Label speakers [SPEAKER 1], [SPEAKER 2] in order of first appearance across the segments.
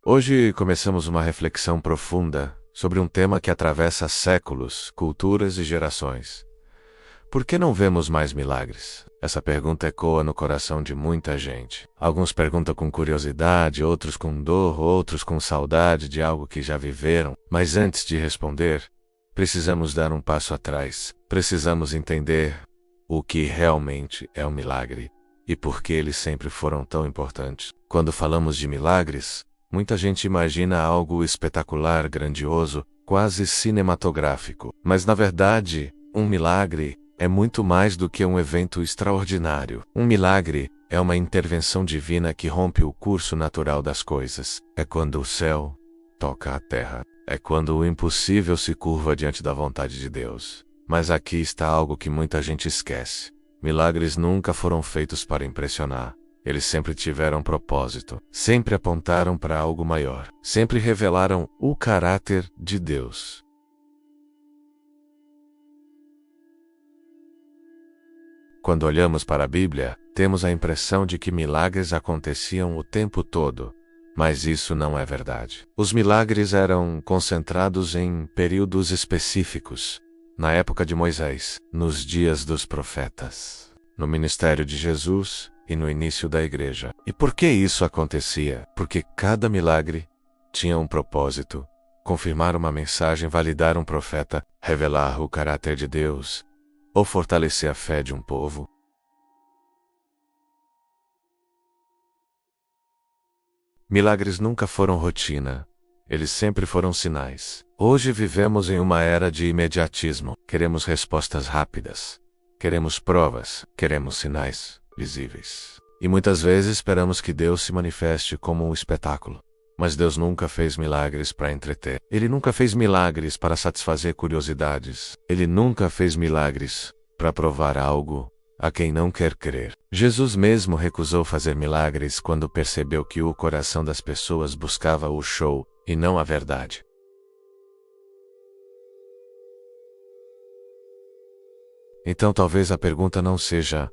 [SPEAKER 1] Hoje começamos uma reflexão profunda sobre um tema que atravessa séculos, culturas e gerações. Por que não vemos mais milagres? Essa pergunta ecoa no coração de muita gente. Alguns perguntam com curiosidade, outros com dor, outros com saudade de algo que já viveram. Mas antes de responder, precisamos dar um passo atrás. Precisamos entender o que realmente é um milagre e por que eles sempre foram tão importantes. Quando falamos de milagres, muita gente imagina algo espetacular, grandioso, quase cinematográfico. Mas na verdade, um milagre é muito mais do que um evento extraordinário. Um milagre é uma intervenção divina que rompe o curso natural das coisas. É quando o céu toca a terra. É quando o impossível se curva diante da vontade de Deus. Mas aqui está algo que muita gente esquece. Milagres nunca foram feitos para impressionar. Eles sempre tiveram propósito. Sempre apontaram para algo maior. Sempre revelaram o caráter de Deus. Quando olhamos para a Bíblia, temos a impressão de que milagres aconteciam o tempo todo. Mas isso não é verdade. Os milagres eram concentrados em períodos específicos. Na época de Moisés, nos dias dos profetas, no ministério de Jesus e no início da igreja. E por que isso acontecia? Porque cada milagre tinha um propósito: confirmar uma mensagem, validar um profeta, revelar o caráter de Deus, ou fortalecer a fé de um povo. Milagres nunca foram rotina. Eles sempre foram sinais. Hoje vivemos em uma era de imediatismo. Queremos respostas rápidas. Queremos provas. Queremos sinais visíveis. E muitas vezes esperamos que Deus se manifeste como um espetáculo. Mas Deus nunca fez milagres para entreter. Ele nunca fez milagres para satisfazer curiosidades. Ele nunca fez milagres para provar algo a quem não quer crer. Jesus mesmo recusou fazer milagres quando percebeu que o coração das pessoas buscava o show e não a verdade. Então talvez a pergunta não seja: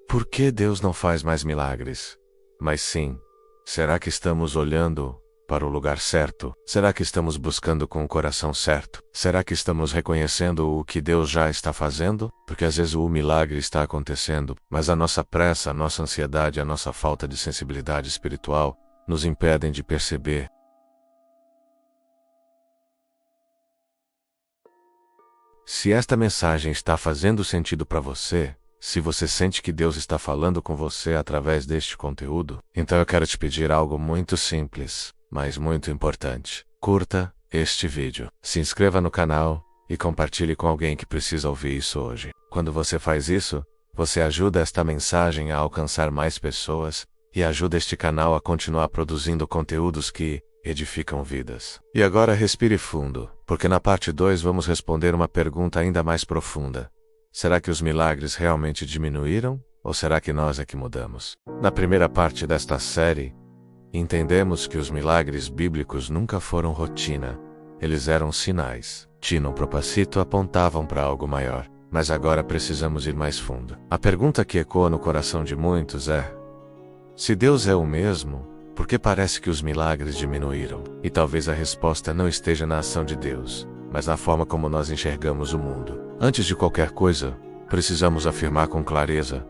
[SPEAKER 1] por que Deus não faz mais milagres? Mas sim: será que estamos olhando para o lugar certo? Será que estamos buscando com o coração certo? Será que estamos reconhecendo o que Deus já está fazendo? Porque às vezes o milagre está acontecendo, mas a nossa pressa, a nossa ansiedade, a nossa falta de sensibilidade espiritual nos impedem de perceber. Se esta mensagem está fazendo sentido para você, se você sente que Deus está falando com você através deste conteúdo, então eu quero te pedir algo muito simples, mas muito importante. Curta este vídeo, se inscreva no canal e compartilhe com alguém que precisa ouvir isso hoje. Quando você faz isso, você ajuda esta mensagem a alcançar mais pessoas e ajuda este canal a continuar produzindo conteúdos que edificam vidas. E agora respire fundo, porque na parte 2 vamos responder uma pergunta ainda mais profunda. Será que os milagres realmente diminuíram? Ou será que nós é que mudamos? Na primeira parte desta série, entendemos que os milagres bíblicos nunca foram rotina. Eles eram sinais. Tino Propacito apontavam para algo maior. Mas agora precisamos ir mais fundo. A pergunta que ecoa no coração de muitos é: se Deus é o mesmo, por que parece que os milagres diminuíram? E talvez a resposta não esteja na ação de Deus, mas na forma como nós enxergamos o mundo. Antes de qualquer coisa, precisamos afirmar com clareza: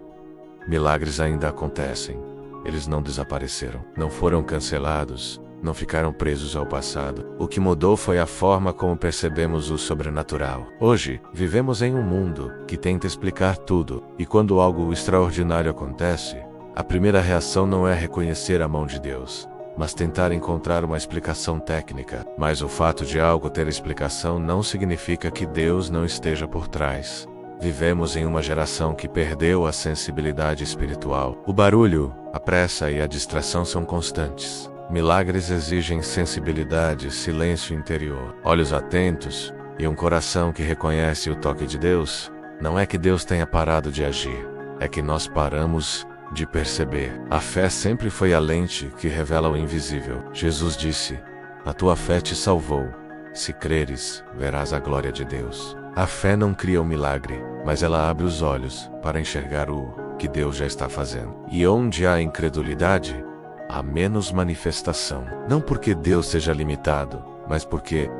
[SPEAKER 1] milagres ainda acontecem. Eles não desapareceram, não foram cancelados, não ficaram presos ao passado. O que mudou foi a forma como percebemos o sobrenatural. Hoje, vivemos em um mundo que tenta explicar tudo, e quando algo extraordinário acontece, a primeira reação não é reconhecer a mão de Deus, mas tentar encontrar uma explicação técnica. Mas o fato de algo ter explicação não significa que Deus não esteja por trás. Vivemos em uma geração que perdeu a sensibilidade espiritual. O barulho, a pressa e a distração são constantes. Milagres exigem sensibilidade, silêncio interior, olhos atentos e um coração que reconhece o toque de Deus. Não é que Deus tenha parado de agir, é que nós paramos de perceber. A fé sempre foi a lente que revela o invisível. Jesus disse: a tua fé te salvou. Se creres, verás a glória de Deus. A fé não cria o milagre, mas ela abre os olhos para enxergar o que Deus já está fazendo. E onde há incredulidade, há menos manifestação. Não porque Deus seja limitado, mas porque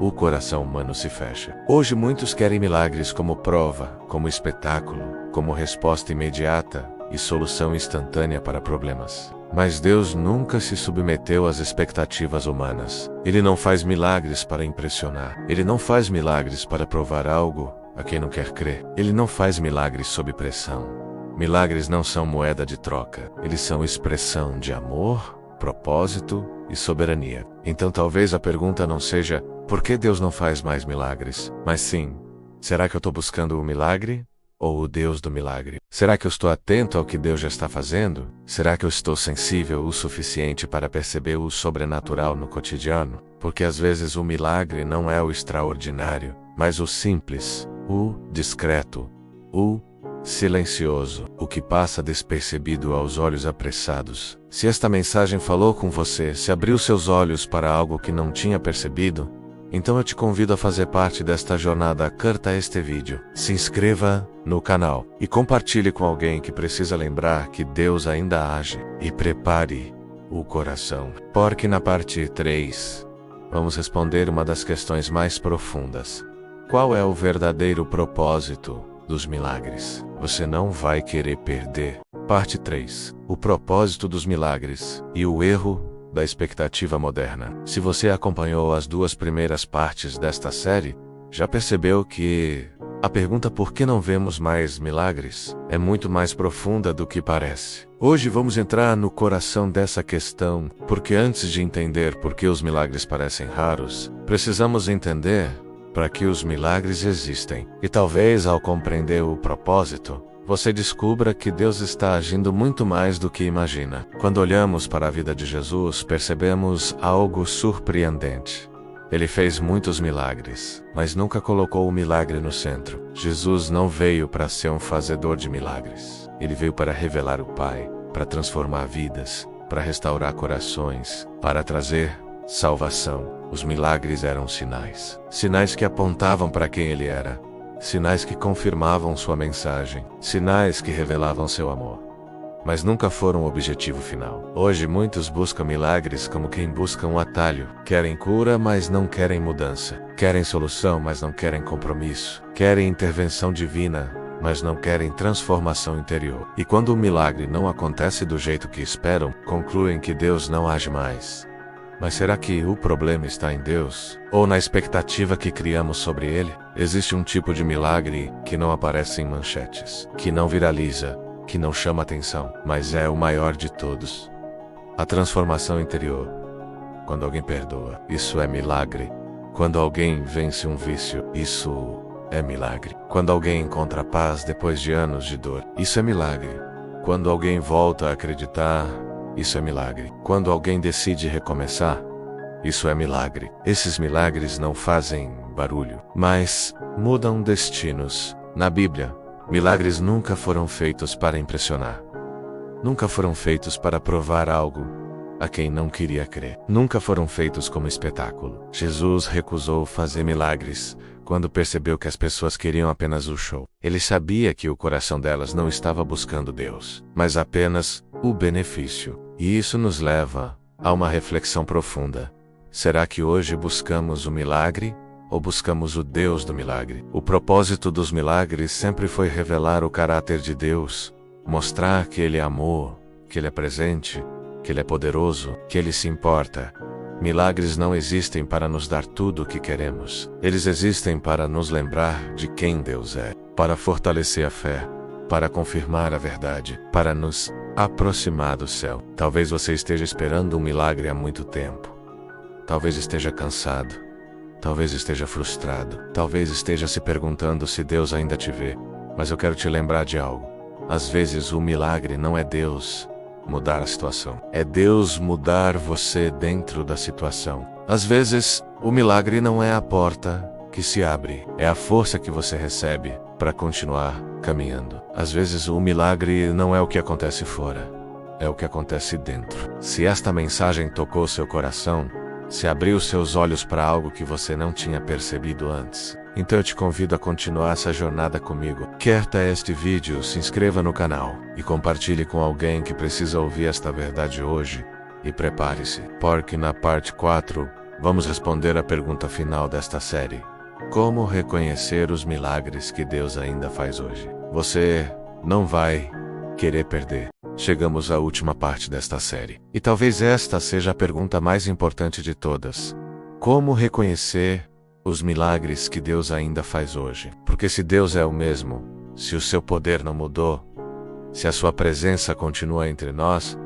[SPEAKER 1] o coração humano se fecha. Hoje muitos querem milagres como prova, como espetáculo, como resposta imediata e solução instantânea para problemas. Mas Deus nunca se submeteu às expectativas humanas. Ele não faz milagres para impressionar. Ele não faz milagres para provar algo a quem não quer crer. Ele não faz milagres sob pressão. Milagres não são moeda de troca. Eles são expressão de amor, propósito e soberania. Então talvez a pergunta não seja por que Deus não faz mais milagres, mas sim, será que eu estou buscando o milagre ou o Deus do milagre? Será que eu estou atento ao que Deus já está fazendo? Será que eu estou sensível o suficiente para perceber o sobrenatural no cotidiano? Porque às vezes o milagre não é o extraordinário, mas o simples, o discreto, o silencioso, o que passa despercebido aos olhos apressados. Se esta mensagem falou com você, se abriu seus olhos para algo que não tinha percebido, então eu te convido a fazer parte desta jornada. Curta este vídeo, se inscreva no canal e compartilhe com alguém que precisa lembrar que Deus ainda age. E prepare o coração, porque na parte 3 vamos responder uma das questões mais profundas. Qual é o verdadeiro propósito dos milagres? Você não vai querer perder. Parte 3. O propósito dos milagres e o erro da expectativa moderna. Se você acompanhou as 2 primeiras partes desta série, já percebeu que a pergunta por que não vemos mais milagres é muito mais profunda do que parece. Hoje vamos entrar no coração dessa questão, porque antes de entender por que os milagres parecem raros, precisamos entender para que os milagres existem. E talvez ao compreender o propósito, você descubra que Deus está agindo muito mais do que imagina. Quando olhamos para a vida de Jesus, percebemos algo surpreendente. Ele fez muitos milagres, mas nunca colocou o milagre no centro. Jesus não veio para ser um fazedor de milagres. Ele veio para revelar o Pai, para transformar vidas, para restaurar corações, para trazer salvação. Os milagres eram sinais. Sinais que apontavam para quem ele era. Sinais que confirmavam sua mensagem. Sinais que revelavam seu amor. Mas nunca foram o objetivo final. Hoje muitos buscam milagres como quem busca um atalho. Querem cura, mas não querem mudança. Querem solução, mas não querem compromisso. Querem intervenção divina, mas não querem transformação interior. E quando o milagre não acontece do jeito que esperam, concluem que Deus não age mais. Mas será que o problema está em Deus? Ou na expectativa que criamos sobre Ele? Existe um tipo de milagre que não aparece em manchetes, que não viraliza, que não chama atenção, mas é o maior de todos. A transformação interior. Quando alguém perdoa, isso é milagre. Quando alguém vence um vício, isso é milagre. Quando alguém encontra paz depois de anos de dor, isso é milagre. Quando alguém volta a acreditar, isso é milagre. Quando alguém decide recomeçar, isso é milagre. Esses milagres não fazem barulho, mas mudam destinos. Na Bíblia, milagres nunca foram feitos para impressionar. Nunca foram feitos para provar algo a quem não queria crer. Nunca foram feitos como espetáculo. Jesus recusou fazer milagres quando percebeu que as pessoas queriam apenas o show. Ele sabia que o coração delas não estava buscando Deus, mas apenas o benefício. E isso nos leva a uma reflexão profunda. Será que hoje buscamos o milagre ou buscamos o Deus do milagre? O propósito dos milagres sempre foi revelar o caráter de Deus, mostrar que Ele é amor, que Ele é presente, que Ele é poderoso, que Ele se importa. Milagres não existem para nos dar tudo o que queremos. Eles existem para nos lembrar de quem Deus é, para fortalecer a fé, para confirmar a verdade, para nos aproximar do céu. Talvez você esteja esperando um milagre há muito tempo. Talvez esteja cansado. Talvez esteja frustrado. Talvez esteja se perguntando se Deus ainda te vê. Mas eu quero te lembrar de algo. Às vezes o milagre não é Deus mudar a situação. É Deus mudar você dentro da situação. Às vezes, o milagre não é a porta que se abre. É a força que você recebe para continuar caminhando. Às vezes, o milagre não é o que acontece fora. É o que acontece dentro. Se esta mensagem tocou seu coração, se abriu seus olhos para algo que você não tinha percebido antes, então eu te convido a continuar essa jornada comigo. Curta este vídeo, se inscreva no canal e compartilhe com alguém que precisa ouvir esta verdade hoje, E prepare-se, porque na parte 4, vamos responder a pergunta final desta série. Como reconhecer os milagres que Deus ainda faz hoje? Você não vai querer perder. Chegamos à última parte desta série. E talvez esta seja a pergunta mais importante de todas. Como reconhecer os milagres que Deus ainda faz hoje? Porque se Deus é o mesmo, se o seu poder não mudou, se a sua presença continua entre nós,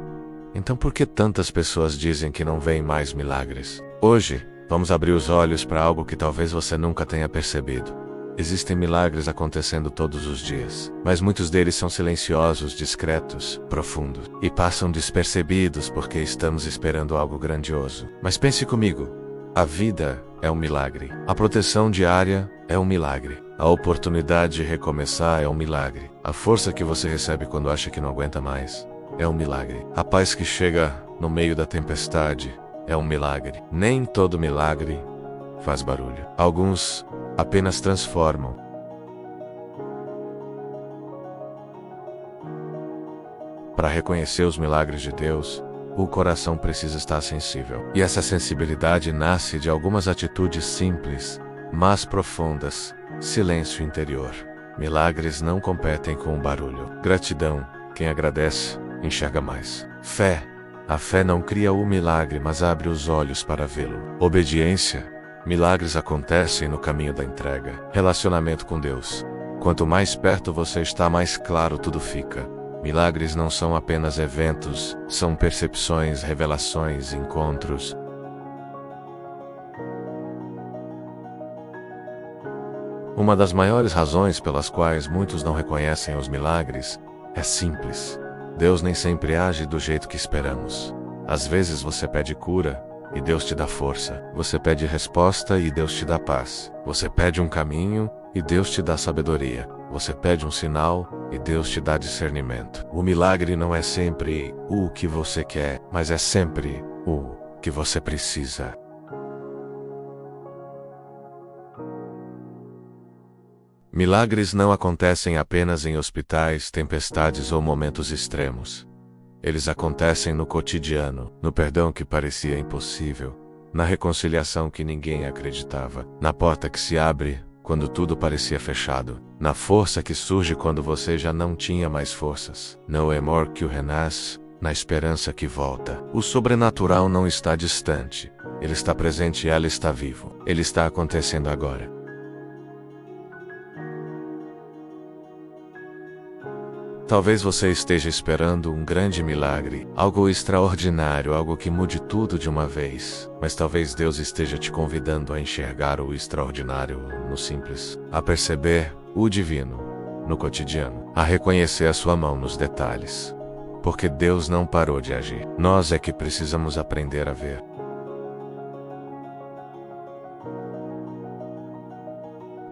[SPEAKER 1] então por que tantas pessoas dizem que não veem mais milagres? Hoje, vamos abrir os olhos para algo que talvez você nunca tenha percebido. Existem milagres acontecendo todos os dias, mas muitos deles são silenciosos, discretos, profundos, e passam despercebidos porque estamos esperando algo grandioso. Mas pense comigo, a vida é um milagre, a proteção diária é um milagre, a oportunidade de recomeçar é um milagre, a força que você recebe quando acha que não aguenta mais é um milagre, a paz que chega no meio da tempestade é um milagre. Nem todo milagre faz barulho. Alguns apenas transformam. Para reconhecer os milagres de Deus, o coração precisa estar sensível. E essa sensibilidade nasce de algumas atitudes simples, mas profundas. Silêncio interior. Milagres não competem com o barulho. Gratidão. Quem agradece, enxerga mais. Fé. A fé não cria o milagre, mas abre os olhos para vê-lo. Obediência. Milagres acontecem no caminho da entrega. Relacionamento com Deus. Quanto mais perto você está, mais claro tudo fica. Milagres não são apenas eventos, são percepções, revelações, encontros. Uma das maiores razões pelas quais muitos não reconhecem os milagres é simples. Deus nem sempre age do jeito que esperamos. Às vezes você pede cura e Deus te dá força. Você pede resposta e Deus te dá paz. Você pede um caminho e Deus te dá sabedoria. Você pede um sinal e Deus te dá discernimento. O milagre não é sempre o que você quer, mas é sempre o que você precisa. Milagres não acontecem apenas em hospitais, tempestades ou momentos extremos. Eles acontecem no cotidiano, no perdão que parecia impossível, na reconciliação que ninguém acreditava, na porta que se abre quando tudo parecia fechado, na força que surge quando você já não tinha mais forças, no amor que o renasce, na esperança que volta. O sobrenatural não está distante, ele está presente e ela está vivo. Ele está acontecendo agora. Talvez você esteja esperando um grande milagre, algo extraordinário, algo que mude tudo de uma vez. Mas talvez Deus esteja te convidando a enxergar o extraordinário no simples, a perceber o divino no cotidiano, a reconhecer a sua mão nos detalhes. Porque Deus não parou de agir. Nós é que precisamos aprender a ver.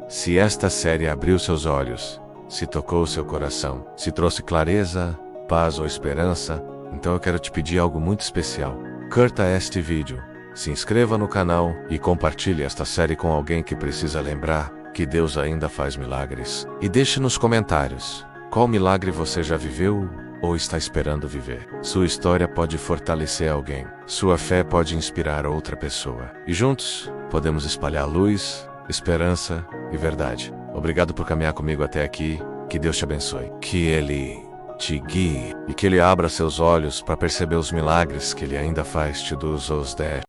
[SPEAKER 1] Se esta série abriu seus olhos, se tocou o seu coração, se trouxe clareza, paz ou esperança, então eu quero te pedir algo muito especial. Curta este vídeo, se inscreva no canal e compartilhe esta série com alguém que precisa lembrar que Deus ainda faz milagres. E deixe nos comentários qual milagre você já viveu ou está esperando viver. Sua história pode fortalecer alguém, sua fé pode inspirar outra pessoa. E juntos, podemos espalhar luz, esperança e verdade. Obrigado por caminhar comigo até aqui. Que Deus te abençoe. Que Ele te guie e que Ele abra seus olhos para perceber os milagres que Ele ainda faz. Te dos os 10.